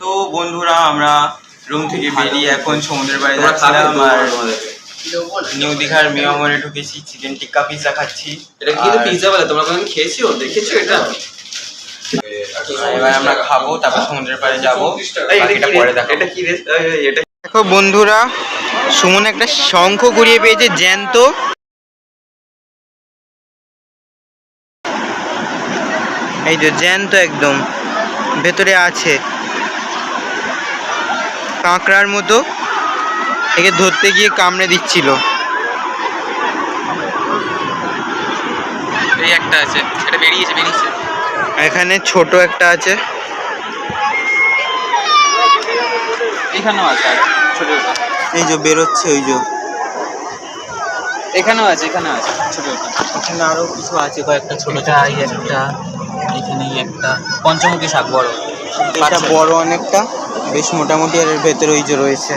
তো বন্ধুরা আমরা রুম থেকে বেরিয়ে এখন সমুদ্রের পাড়ে যাচ্ছিলাম আর নিউ দীঘার মিয়ামরে ঢুকেছি, চিকেন টিক্কা পিৎজা খাচ্ছি। এটা কি পিৎজা বলে? তোমরা কোনদিন খেয়েছো, দেখেছো এটা? এবার আমরা খাবো, তারপর সমুদ্রের পাড়ে যাবো। এটা পরে দেখো। এটা কি রে? এটা দেখো বন্ধুরা, সুমন একটা শঙ্খ কুড়িয়ে পেয়েছে জ্যান্ত। এই যে জ্যান্ত একদম ভেতরে আছে, কাঁকড়ার মতো। একে ধরতে গিয়ে কামড়ে দিচ্ছিল। এই একটা আছে, এটা বেরিয়েছে। এখানে ছোট একটা আছে, এখানেও আছে ছোট ছোট। এই যে বেরোচ্ছে, ওই যে এখানেও আছে ছোট ছোট। এখানে আরো কিছু আছে, কয়েকটা ছোট ছোট। একটা, এখানেই একটা পঞ্চমুখী শাক বড়। এটা বড় অনেকটা, বেশ মোটামুটি। আর এর ভেতরে ওই যে রয়েছে।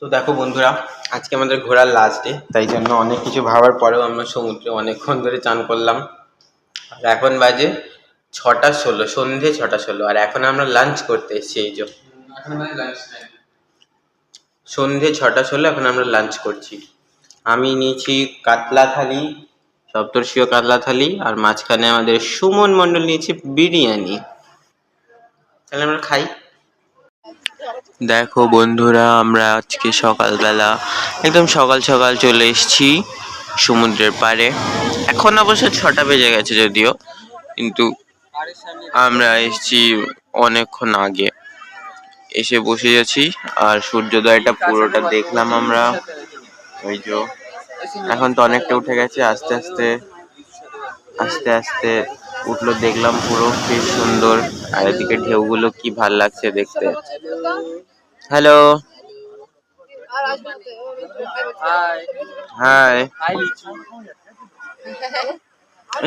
তো দেখো বন্ধুরা, আজকে আমাদের ঘোরার লাস্ট ডে, তাই জন্য অনেক কিছু ভাবার পরেও আমরা সমুদ্রে অনেকক্ষণ ধরে চান করলাম। আর এখন বাজে 6:16, সন্ধে 6:16। আর এখন আমরা লাঞ্চ করতে এসেছি। এই যে সন্ধে 6:16, এখন আমরা লাঞ্চ করছি। আমি নিয়েছি কাতলা থালি, সপ্তর্ষীয় কাতলা থালি, আর মাঝখানে আমাদের সুমন মণ্ডল নিয়েছে বিরিয়ানি। তাহলে আমরা খাই। দেখো বন্ধুরা, আমরা আজকে সকালবেলা একদম সকাল সকাল চলে এসেছি সমুদ্রের পাড়ে। এখন অবশ্য 6টা বেজে গেছে যদিও, কিন্তু আমরা এসেছি অনেকক্ষণ আগে। এসে বসে যাচ্ছি আর সূর্যোদয়টা পুরোটা দেখলাম আমরা। ওই যে এখন তো অনেকটা উঠে গেছে, আস্তে আস্তে উঠলো, দেখলাম পুরো বেশ সুন্দর। আর এদিকে ঢেউগুলো কি ভাল লাগছে দেখতে। Hello, hi.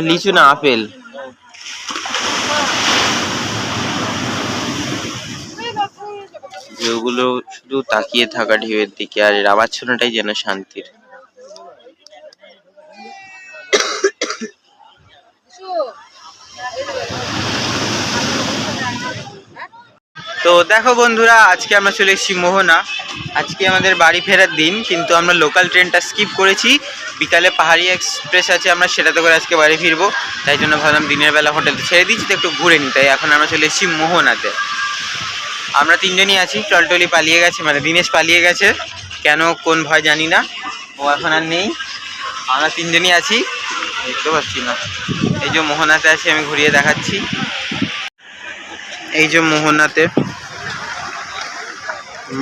লিচু না আপেল। ঢেউগুলো শুধু তাকিয়ে থাকা ঢেউয়ের দিকে, আর এর আওয়াজ শোনাটাই যেন শান্তির। তো দেখো বন্ধুরা, আজকে আমরা চলে এসেছি মোহনা। আজকে আমাদের বাড়ি ফেরার দিন, কিন্তু আমরা লোকাল ট্রেনটা স্কিপ করেছি। বিকালে পাহাড়ি এক্সপ্রেস আছে, আমরা সেটাতে করে আজকে বাড়ি ফিরবো। তাই জন্য ভাবলাম দিনের বেলা হোটেলতে ছেড়ে দিচ্ছি, তো একটু ঘুরে নিই। তাই এখন আমরা চলে এসেছি মোহনাতে। আমরা 3জনই আছি। টলটলি পালিয়ে গেছে, মানে দিনেশ পালিয়ে গেছে, কেন কোন ভয় জানি না। ও এখন আর নেই, আমরা 3জনই আছি। দেখতে পাচ্ছি না, এই যে মোহনাতে আছি, আমি ঘুরিয়ে দেখাচ্ছি। এই যে মোহনাতে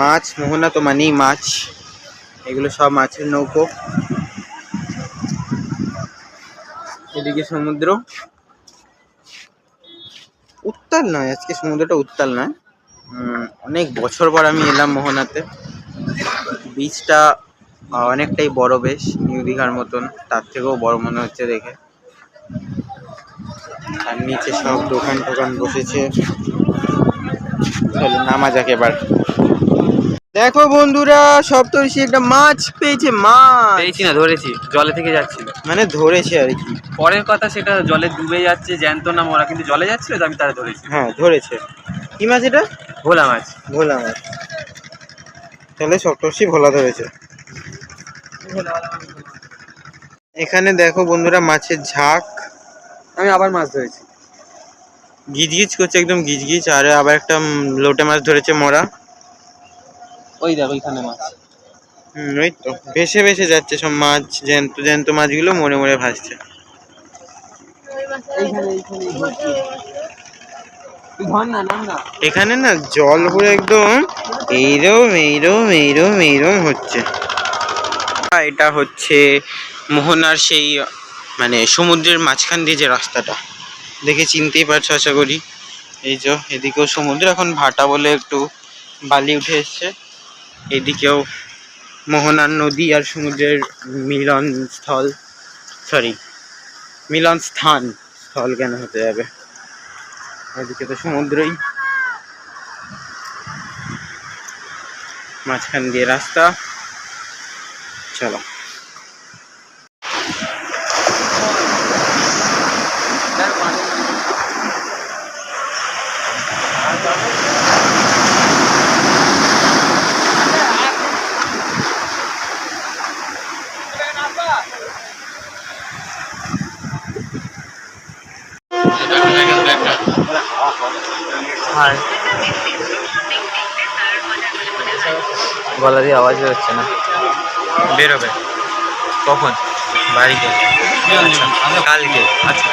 মাছ, মোহনা তো মানেই মাছ। এগুলো সব মাছের নৌকো। এদিকে সমুদ্র, উত্তাল নয় আজকে, সমুদ্রটা উত্তাল নয়। অনেক বছর পর আমি এলাম মোহনাতে। বিচটা অনেকটাই বড়, বেশ নিউ দীঘার মতন, তার থেকেও বড় মনে হচ্ছে দেখে। আর নিচে সব দোকান টোকান বসেছে। চলো নামা যাক এবার। দেখো বন্ধুরা, সপ্তর্ষি একটা মাছ পেয়েছে। মাছ পেয়েছি না, ধরেছি, জলে থেকে যাচ্ছিল। মানে ধরেছে আর কি। পরের কথা, সেটা জলে ডুবে যাচ্ছে, জ্যান্ত না মরা, কিন্তু জলে যাচ্ছিল তো আমি তারা ধরেছি। হ্যাঁ ধরেছে। কি মাছ এটা? ভোলা মাছ। ভোলা মাছ। তাহলে সপ্তর্ষি ভোলা ধরেছে। এখানে দেখো বন্ধুরা, মাছের ঝাঁক। আমি আবার মাছ ধরেছি। গিজগিজ করছে, একদম গিজগিজ। আর আবার একটা লোটে মাছ ধরেছে মরা। ওই দেখো ওইখানে মাছ। ওই তো ভেসে ভেসে যাচ্ছে সব মাছ, জ্যান্ত জ্যান্ত মাছগুলো মরে মরে ভাসছে। এখানে না জল পুরো একদম এইরম হচ্ছে। এটা হচ্ছে মোহনার সেই, মানে সমুদ্রের মাঝখান দিয়ে যে রাস্তাটা, দেখে চিনতেই পারছো আশা করি। এই যে এদিকেও সমুদ্র, এখন ভাটা বলে একটু বালি উঠে এসছে। এদিকেও মোহনার নদী আর সমুদ্রের মিলন স্থল, মিলন স্থান। স্থল কেন হতে যাবে, এদিকে তো সমুদ্রই, মাঝখান দিয়ে রাস্তা। চলো। আর গলা দিয়ে আওয়াজ হচ্ছে না। বেরোবে কখন? বাড়িতে কালকে। আচ্ছা